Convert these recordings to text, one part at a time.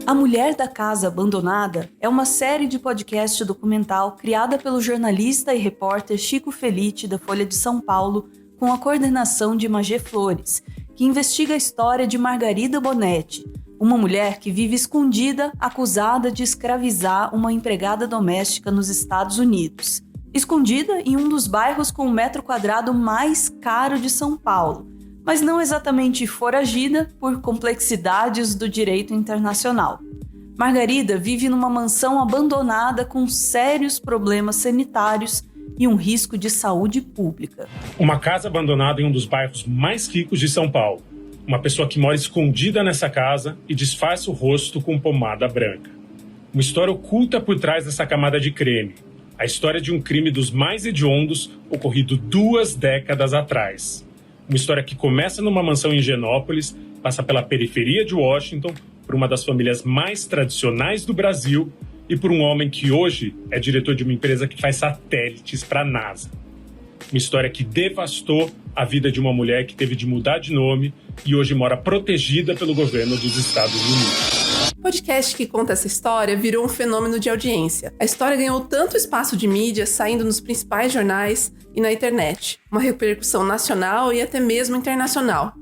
A Mulher da Casa Abandonada é uma série de podcast documental criada pelo jornalista e repórter Chico Felitti, da Folha de São Paulo, com a coordenação de Magê Flores, que investiga a história de Margarida Bonetti, uma mulher que vive escondida, acusada de escravizar uma empregada doméstica nos Estados Unidos. Escondida em um dos bairros com o metro quadrado mais caro de São Paulo, mas não exatamente foragida por complexidades do direito internacional. Margarida vive numa mansão abandonada com sérios problemas sanitários e um risco de saúde pública. Uma casa abandonada em um dos bairros mais ricos de São Paulo. Uma pessoa que mora escondida nessa casa e disfarça o rosto com pomada branca. Uma história oculta por trás dessa camada de creme. A história de um crime dos mais hediondos ocorrido 2 décadas atrás. Uma história que começa numa mansão em Higienópolis, passa pela periferia de Washington, por uma das famílias mais tradicionais do Brasil e por um homem que hoje é diretor de uma empresa que faz satélites para a NASA. Uma história que devastou a vida de uma mulher que teve de mudar de nome e hoje mora protegida pelo governo dos Estados Unidos. O podcast que conta essa história virou um fenômeno de audiência. A história ganhou tanto espaço de mídia, saindo nos principais jornais e na internet. Uma repercussão nacional e até mesmo internacional.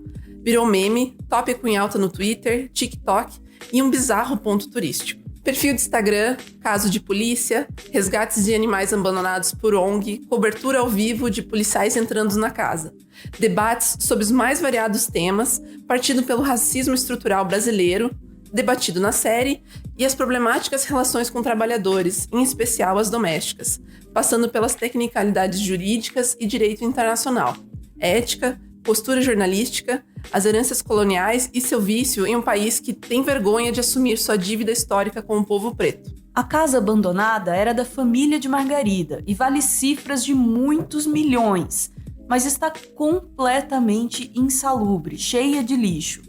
Virou meme, tópico em alta no Twitter, TikTok e um bizarro ponto turístico. Perfil de Instagram, caso de polícia, resgates de animais abandonados por ONG, cobertura ao vivo de policiais entrando na casa. Debates sobre os mais variados temas, partindo pelo racismo estrutural brasileiro, debatido na série, e as problemáticas relações com trabalhadores, em especial as domésticas, passando pelas tecnicalidades jurídicas e direito internacional, ética, postura jornalística, as heranças coloniais e seu vício em um país que tem vergonha de assumir sua dívida histórica com o povo preto. A casa abandonada era da família de Margarida e vale cifras de muitos milhões, mas está completamente insalubre, cheia de lixo.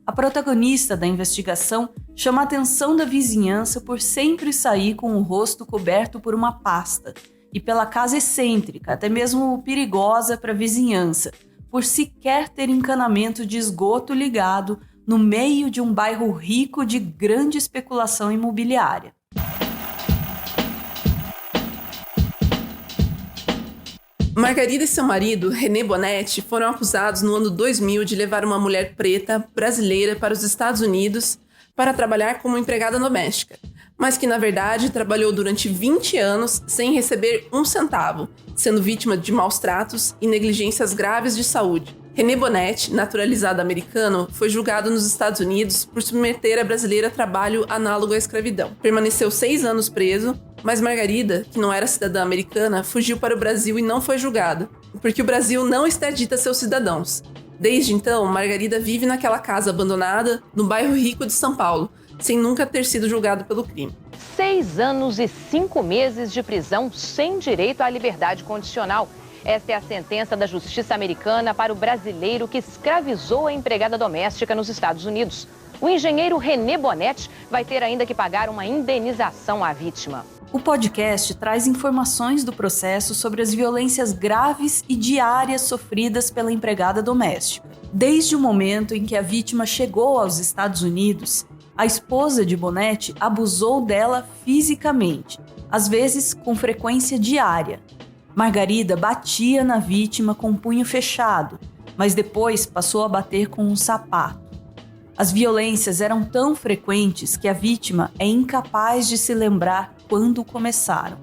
A protagonista da investigação chama a atenção da vizinhança por sempre sair com o rosto coberto por uma pasta e pela casa excêntrica, até mesmo perigosa para a vizinhança, por sequer ter encanamento de esgoto ligado no meio de um bairro rico de grande especulação imobiliária. Margarida e seu marido, René Bonetti, foram acusados no ano 2000 de levar uma mulher preta brasileira para os Estados Unidos para trabalhar como empregada doméstica, mas que, na verdade, trabalhou durante 20 anos sem receber um centavo, sendo vítima de maus tratos e negligências graves de saúde. René Bonetti, naturalizado americano, foi julgado nos Estados Unidos por submeter a brasileira a trabalho análogo à escravidão. Permaneceu 6 anos preso, mas Margarida, que não era cidadã americana, fugiu para o Brasil e não foi julgada, porque o Brasil não extradita seus cidadãos. Desde então, Margarida vive naquela casa abandonada, no bairro rico de São Paulo, sem nunca ter sido julgado pelo crime. 6 anos e 5 meses de prisão sem direito à liberdade condicional. Esta é a sentença da Justiça Americana para o brasileiro que escravizou a empregada doméstica nos Estados Unidos. O engenheiro René Bonetti vai ter ainda que pagar uma indenização à vítima. O podcast traz informações do processo sobre as violências graves e diárias sofridas pela empregada doméstica. Desde o momento em que a vítima chegou aos Estados Unidos, a esposa de Bonetti abusou dela fisicamente, às vezes com frequência diária. Margarida batia na vítima com o punho fechado, mas depois passou a bater com um sapato. As violências eram tão frequentes que a vítima é incapaz de se lembrar quando começaram.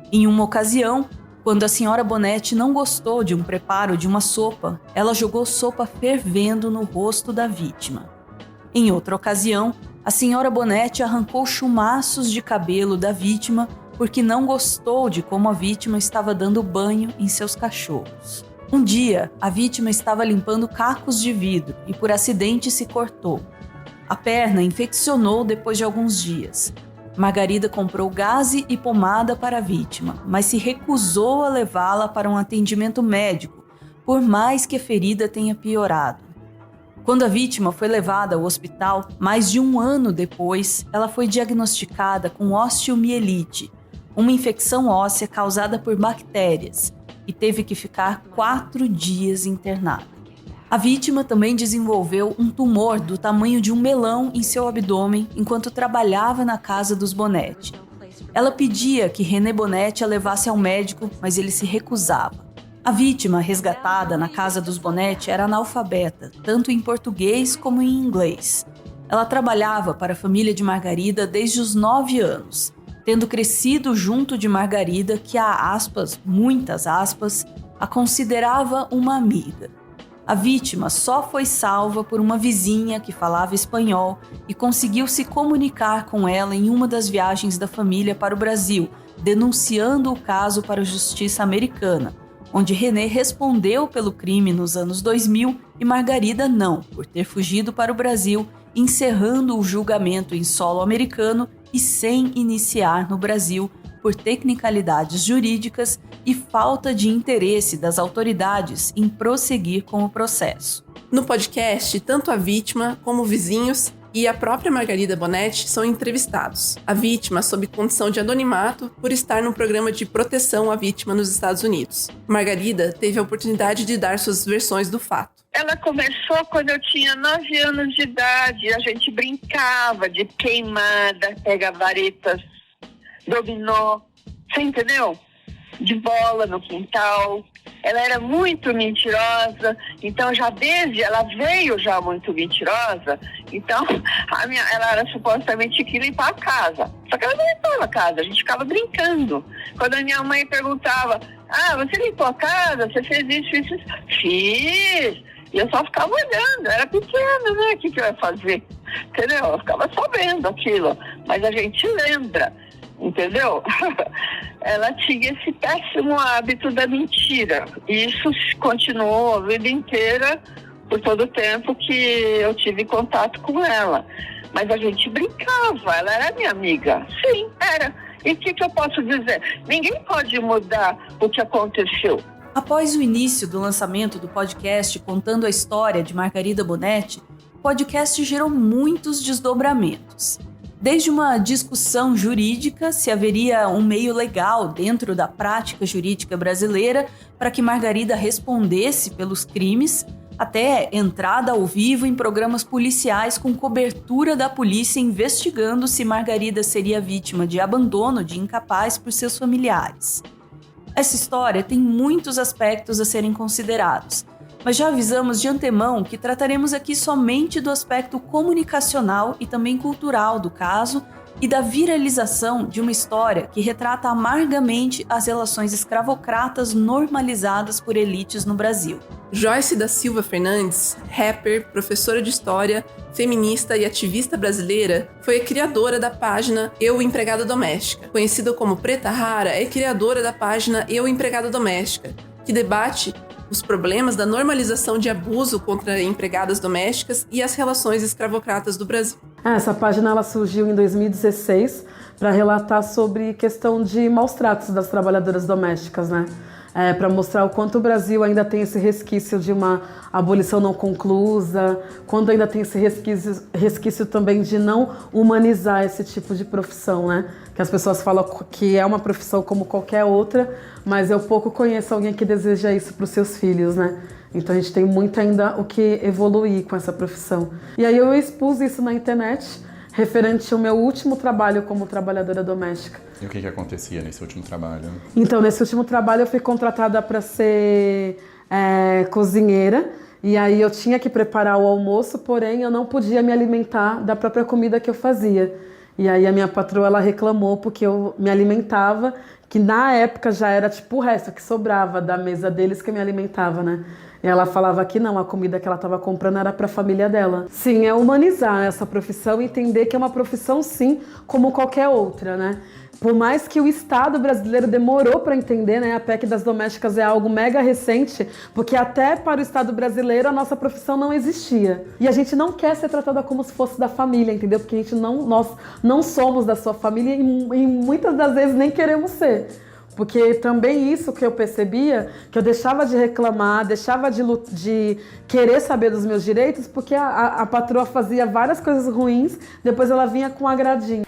Em uma ocasião, quando a senhora Bonetti não gostou de um preparo de uma sopa, ela jogou sopa fervendo no rosto da vítima. Em outra ocasião, a senhora Bonetti arrancou chumaços de cabelo da vítima porque não gostou de como a vítima estava dando banho em seus cachorros. Um dia, a vítima estava limpando cacos de vidro e por acidente se cortou. A perna infeccionou depois de alguns dias. Margarida comprou gaze e pomada para a vítima, mas se recusou a levá-la para um atendimento médico, por mais que a ferida tenha piorado. Quando a vítima foi levada ao hospital, mais de 1 ano depois, ela foi diagnosticada com osteomielite, uma infecção óssea causada por bactérias, e teve que ficar 4 dias internada. A vítima também desenvolveu um tumor do tamanho de um melão em seu abdômen enquanto trabalhava na casa dos Bonetti. Ela pedia que René Bonetti a levasse ao médico, mas ele se recusava. A vítima resgatada na casa dos Bonetti era analfabeta, tanto em português como em inglês. Ela trabalhava para a família de Margarida desde os 9 anos, tendo crescido junto de Margarida, que a aspas, muitas aspas, a considerava uma amiga. A vítima só foi salva por uma vizinha que falava espanhol e conseguiu se comunicar com ela em uma das viagens da família para o Brasil, denunciando o caso para a justiça americana, onde René respondeu pelo crime nos anos 2000 e Margarida não, por ter fugido para o Brasil, encerrando o julgamento em solo americano e sem iniciar no Brasil por tecnicalidades jurídicas e falta de interesse das autoridades em prosseguir com o processo. No podcast, tanto a vítima como vizinhos e a própria Margarida Bonetti são entrevistados. A vítima sob condição de anonimato por estar num programa de proteção à vítima nos Estados Unidos. Margarida teve a oportunidade de dar suas versões do fato. Ela começou quando eu tinha 9 anos de idade. A gente brincava de queimada, pega varetas, dominó, você entendeu? De bola no quintal. Ela era muito mentirosa, então ela veio já muito mentirosa, então ela era supostamente que limpar a casa. Só que ela não limpava a casa, a gente ficava brincando. Quando a minha mãe perguntava, você limpou a casa? Você fez isso? Fiz! E eu só ficava olhando, eu era pequena, né? O que eu ia fazer? Entendeu? Eu ficava sabendo aquilo, mas a gente lembra. Entendeu? Ela tinha esse péssimo hábito da mentira. E isso continuou a vida inteira, por todo o tempo que eu tive contato com ela. Mas a gente brincava, ela era minha amiga. Sim, era. E o que eu posso dizer? Ninguém pode mudar o que aconteceu. Após o início do lançamento do podcast contando a história de Margarida Bonetti, o podcast gerou muitos desdobramentos. Desde uma discussão jurídica se haveria um meio legal dentro da prática jurídica brasileira para que Margarida respondesse pelos crimes, até entrada ao vivo em programas policiais com cobertura da polícia investigando se Margarida seria vítima de abandono de incapaz por seus familiares. Essa história tem muitos aspectos a serem considerados, mas já avisamos de antemão que trataremos aqui somente do aspecto comunicacional e também cultural do caso e da viralização de uma história que retrata amargamente as relações escravocratas normalizadas por elites no Brasil. Joyce da Silva Fernandes, rapper, professora de história, feminista e ativista brasileira, foi a criadora da página Eu Empregada Doméstica. Conhecida como Preta Rara, é criadora da página Eu Empregada Doméstica, que debate os problemas da normalização de abuso contra empregadas domésticas e as relações escravocratas do Brasil. Essa página ela surgiu em 2016 para relatar sobre questão de maus tratos das trabalhadoras domésticas, né? Para mostrar o quanto o Brasil ainda tem esse resquício de uma abolição não conclusa, quando ainda tem esse resquício também de não humanizar esse tipo de profissão, né? Que as pessoas falam que é uma profissão como qualquer outra, mas eu pouco conheço alguém que deseja isso para os seus filhos, né? Então a gente tem muito ainda o que evoluir com essa profissão. E aí eu expus isso na internet, referente ao meu último trabalho como trabalhadora doméstica. E o que acontecia nesse último trabalho? Então, nesse último trabalho eu fui contratada para ser cozinheira, e aí eu tinha que preparar o almoço, porém eu não podia me alimentar da própria comida que eu fazia. E aí a minha patroa ela reclamou porque eu me alimentava, que na época já era tipo o resto que sobrava da mesa deles que eu me alimentava, né? E ela falava que não, a comida que ela estava comprando era para a família dela. Sim, é humanizar essa profissão e entender que é uma profissão, sim, como qualquer outra, né? Por mais que o Estado brasileiro demorou para entender, né? A PEC das domésticas é algo mega recente, porque até para o Estado brasileiro a nossa profissão não existia. E a gente não quer ser tratada como se fosse da família, entendeu? Porque nós não somos da sua família e muitas das vezes nem queremos ser. Porque também isso que eu percebia, que eu deixava de reclamar, deixava de querer saber dos meus direitos, porque a patroa fazia várias coisas ruins, depois ela vinha com um agradinho.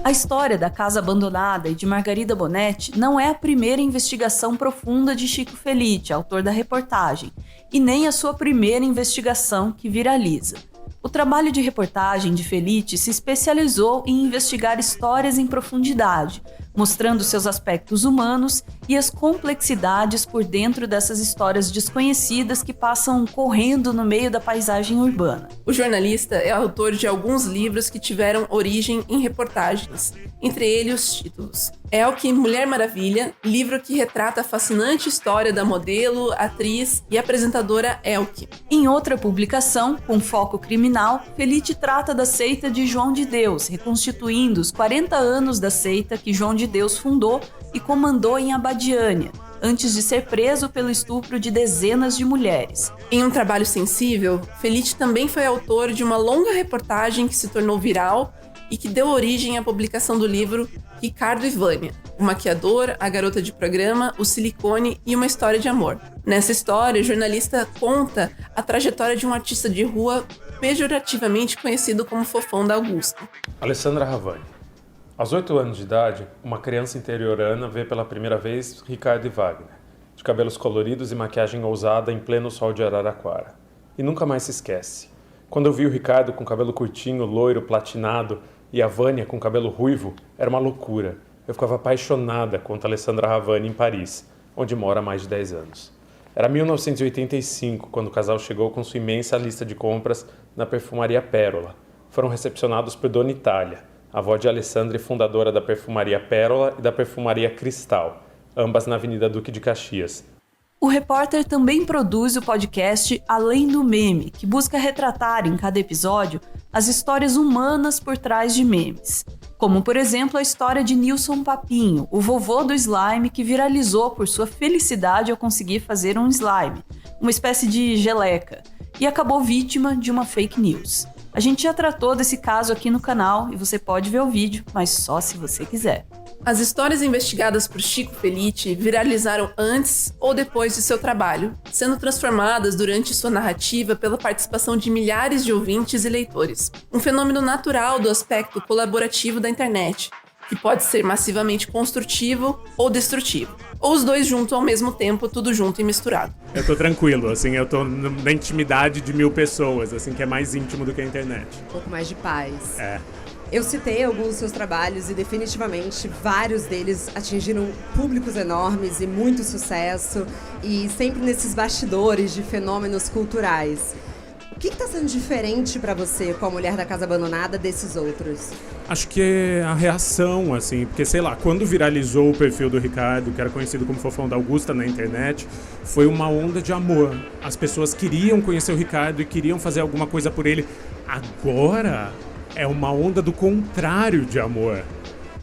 A A história da Casa Abandonada e de Margarida Bonetti não é a primeira investigação profunda de Chico Felitti, autor da reportagem, e nem a sua primeira investigação que viraliza. O trabalho de reportagem de Felitti se especializou em investigar histórias em profundidade, mostrando seus aspectos humanos e as complexidades por dentro dessas histórias desconhecidas que passam correndo no meio da paisagem urbana. O jornalista é autor de alguns livros que tiveram origem em reportagens, entre eles os títulos Elke, Mulher Maravilha, livro que retrata a fascinante história da modelo, atriz e apresentadora Elke. Em outra publicação, com foco criminal, Felitti trata da seita de João de Deus, reconstituindo os 40 anos da seita que João de Deus fundou e comandou em Abadiânia, antes de ser preso pelo estupro de dezenas de mulheres. Em um trabalho sensível, Felitti também foi autor de uma longa reportagem que se tornou viral e que deu origem à publicação do livro Ricardo e Vânia, o maquiador, a garota de programa, o silicone e uma história de amor. Nessa história, o jornalista conta a trajetória de um artista de rua pejorativamente conhecido como Fofão da Augusta. Alessandra Ravani. Aos 8 anos de idade, uma criança interiorana vê pela primeira vez Ricardo e Wagner, de cabelos coloridos e maquiagem ousada em pleno sol de Araraquara. E nunca mais se esquece. Quando eu vi o Ricardo com cabelo curtinho, loiro, platinado, e a Vânia com cabelo ruivo, era uma loucura. Eu ficava apaixonada quanto a Alessandra Ravani em Paris, onde mora há mais de 10 anos. Era 1985, quando o casal chegou com sua imensa lista de compras na perfumaria Pérola. Foram recepcionados por Dona Itália, avó de Alessandra e fundadora da perfumaria Pérola e da perfumaria Cristal, ambas na Avenida Duque de Caxias. O repórter também produz o podcast Além do Meme, que busca retratar em cada episódio as histórias humanas por trás de memes. Como, por exemplo, a história de Nilson Papinho, o vovô do slime que viralizou por sua felicidade ao conseguir fazer um slime, uma espécie de geleca, e acabou vítima de uma fake news. A gente já tratou desse caso aqui no canal e você pode ver o vídeo, mas só se você quiser. As histórias investigadas por Chico Felitti viralizaram antes ou depois de seu trabalho, sendo transformadas durante sua narrativa pela participação de milhares de ouvintes e leitores. Um fenômeno natural do aspecto colaborativo da internet, que pode ser massivamente construtivo ou destrutivo. Ou os dois juntos ao mesmo tempo, tudo junto e misturado. Eu tô tranquilo, assim, eu tô na intimidade de 1000 pessoas, assim, que é mais íntimo do que a internet. Um pouco mais de paz. É. Eu citei alguns dos seus trabalhos e definitivamente vários deles atingiram públicos enormes e muito sucesso, e sempre nesses bastidores de fenômenos culturais. O que está sendo diferente para você com a Mulher da Casa Abandonada desses outros? Acho que é a reação, assim, porque, sei lá, quando viralizou o perfil do Ricardo, que era conhecido como Fofão da Augusta na internet, foi uma onda de amor. As pessoas queriam conhecer o Ricardo e queriam fazer alguma coisa por ele. Agora é uma onda do contrário de amor.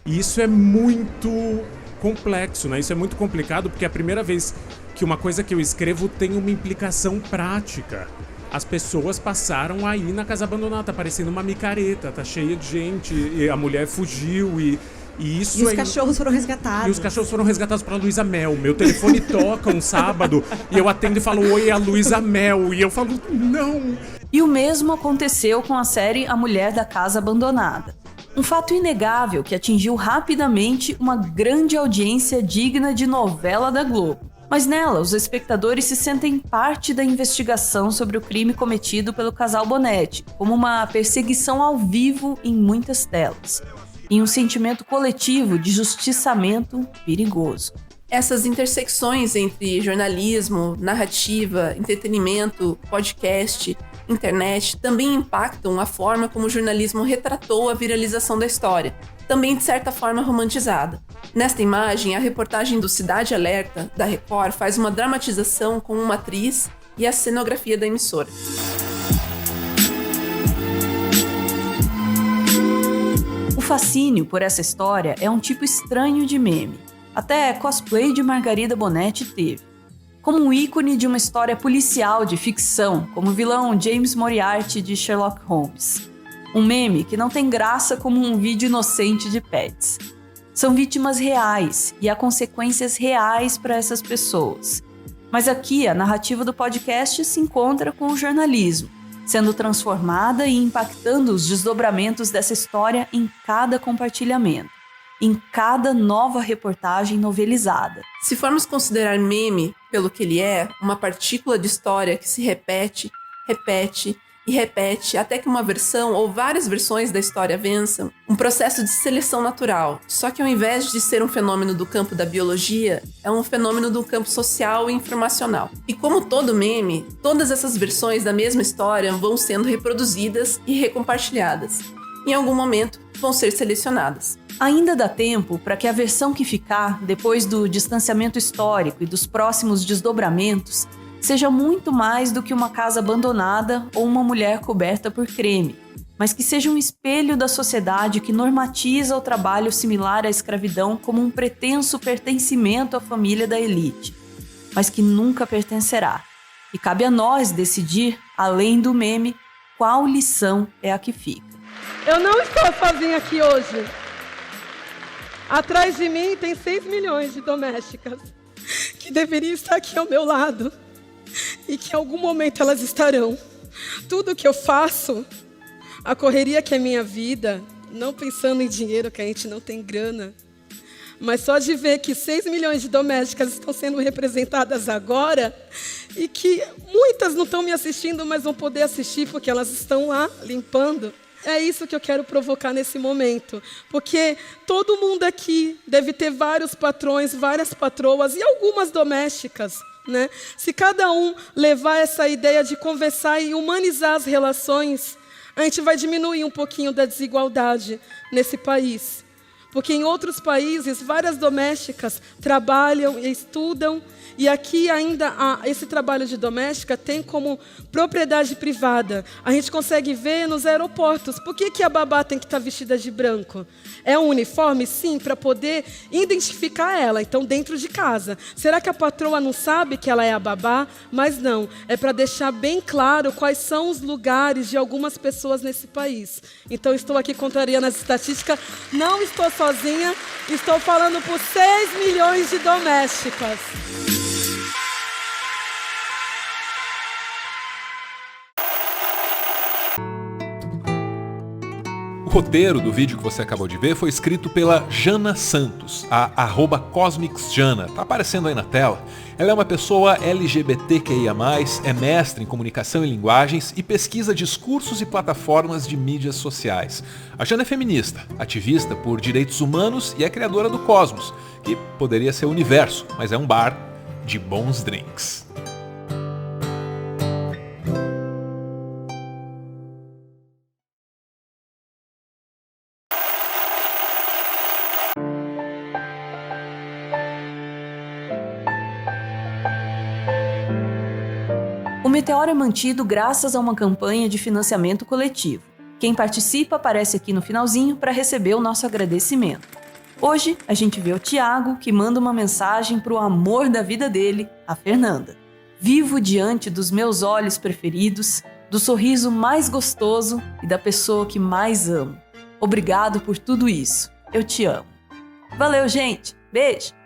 E isso é muito complexo, né? Isso é muito complicado porque é a primeira vez que uma coisa que eu escrevo tem uma implicação prática. As pessoas passaram a ir na Casa Abandonada, tá parecendo uma micareta, tá cheia de gente, e a mulher fugiu e isso. E os cachorros foram resgatados. E os cachorros foram resgatados pela Luísa Mel. Meu telefone toca um sábado e eu atendo e falo, oi, é a Luísa Mel. E eu falo, não. E o mesmo aconteceu com a série A Mulher da Casa Abandonada. Um fato inegável que atingiu rapidamente uma grande audiência digna de novela da Globo. Mas nela, os espectadores se sentem parte da investigação sobre o crime cometido pelo casal Bonetti, como uma perseguição ao vivo em muitas telas, e um sentimento coletivo de justiçamento perigoso. Essas intersecções entre jornalismo, narrativa, entretenimento, podcast, internet também impactam a forma como o jornalismo retratou a viralização da história, também de certa forma romantizada. Nesta imagem, a reportagem do Cidade Alerta, da Record, faz uma dramatização com uma atriz e a cenografia da emissora. O fascínio por essa história é um tipo estranho de meme. Até cosplay de Margarida Bonetti teve. Como um ícone de uma história policial de ficção, como o vilão James Moriarty de Sherlock Holmes. Um meme que não tem graça como um vídeo inocente de pets. São vítimas reais e há consequências reais para essas pessoas. Mas aqui a narrativa do podcast se encontra com o jornalismo, sendo transformada e impactando os desdobramentos dessa história em cada compartilhamento, em cada nova reportagem novelizada. Se formos considerar meme pelo que ele é, uma partícula de história que se repete, repete e repete até que uma versão ou várias versões da história vençam, um processo de seleção natural, só que ao invés de ser um fenômeno do campo da biologia, é um fenômeno do campo social e informacional. E como todo meme, todas essas versões da mesma história vão sendo reproduzidas e recompartilhadas. Em algum momento, vão ser selecionadas. Ainda dá tempo para que a versão que ficar, depois do distanciamento histórico e dos próximos desdobramentos, seja muito mais do que uma casa abandonada ou uma mulher coberta por creme, mas que seja um espelho da sociedade que normatiza o trabalho similar à escravidão como um pretenso pertencimento à família da elite, mas que nunca pertencerá. E cabe a nós decidir, além do meme, qual lição é a que fica. Eu não estou sozinha aqui hoje. Atrás de mim tem 6 milhões de domésticas que deveriam estar aqui ao meu lado. E que em algum momento elas estarão. Tudo que eu faço, a correria que é minha vida, não pensando em dinheiro, que a gente não tem grana, mas só de ver que 6 milhões de domésticas estão sendo representadas agora e que muitas não estão me assistindo, mas vão poder assistir porque elas estão lá limpando. É isso que eu quero provocar nesse momento, porque todo mundo aqui deve ter vários patrões, várias patroas e algumas domésticas. Né? Se cada um levar essa ideia de conversar e humanizar as relações, a gente vai diminuir um pouquinho da desigualdade nesse país. Porque em outros países, várias domésticas trabalham e estudam, e aqui ainda esse trabalho de doméstica tem como propriedade privada. A gente consegue ver nos aeroportos. Por que a babá tem que estar vestida de branco? É um uniforme, sim, para poder identificar ela, então dentro de casa. Será que a patroa não sabe que ela é a babá? Mas não, é para deixar bem claro quais são os lugares de algumas pessoas nesse país. Então estou aqui contrariando as estatísticas, não estou sozinha, estou falando por 6 milhões de domésticas. O roteiro do vídeo que você acabou de ver foi escrito pela Jana Santos, a @cosmicsjana. Tá aparecendo aí na tela. Ela é uma pessoa LGBTQIA+, é mestre em comunicação e linguagens e pesquisa discursos e plataformas de mídias sociais. A Jana é feminista, ativista por direitos humanos e é criadora do Cosmos, que poderia ser o universo, mas é um bar de bons drinks. O Meteoro é mantido graças a uma campanha de financiamento coletivo. Quem participa aparece aqui no finalzinho para receber o nosso agradecimento. Hoje, a gente vê o Tiago, que manda uma mensagem para o amor da vida dele, a Fernanda. Vivo diante dos meus olhos preferidos, do sorriso mais gostoso e da pessoa que mais amo. Obrigado por tudo isso. Eu te amo. Valeu, gente. Beijo!